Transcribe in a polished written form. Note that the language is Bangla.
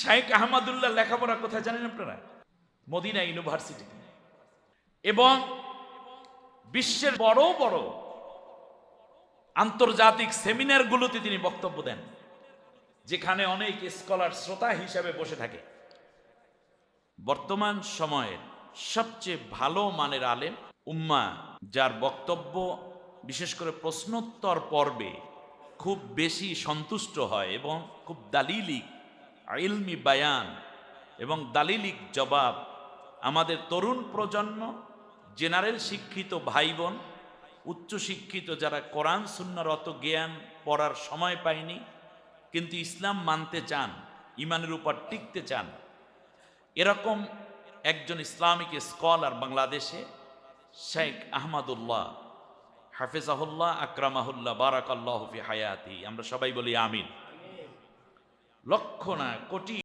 শাইখ আহমদুল্লাহ লেখাপড়া কোথায় জানেন আপনারা? মদিনা ইউনিভার্সিটিতে। এবং বিশ্বের বড় বড় আন্তর্জাতিক সেমিনারগুলোতে তিনি বক্তব্য দেন, যেখানে অনেক স্কলার শ্রোতা হিসাবে বসে থাকে। বর্তমান সময়ের সবচেয়ে ভালো মানের আলেম উম্মাহ, যার বক্তব্য বিশেষ করে প্রশ্নোত্তর পর্বে খুব বেশি সন্তুষ্ট হয় এবং খুব দালিলিক ইলমি বায়ান এবং দালিলিক জবাব আমাদের তরুণ প্রজন্ম, জেনারেল শিক্ষিত ভাই বোন, উচ্চশিক্ষিত যারা কোরআন সুন্নাহর অত জ্ঞান পড়ার সময় পায়নি কিন্তু ইসলাম মানতে চান, ইমানের উপর টিকতে চান, এরকম একজন ইসলামিক স্কলার বাংলাদেশে শেখ আহমদুল্লাহ হাফিজাহুল্লাহ আকরামাহুল্লাহ বারাকাল্লাহু ফি হায়াতি। আমরা সবাই বলি আমিন। লক্ষ না কোটি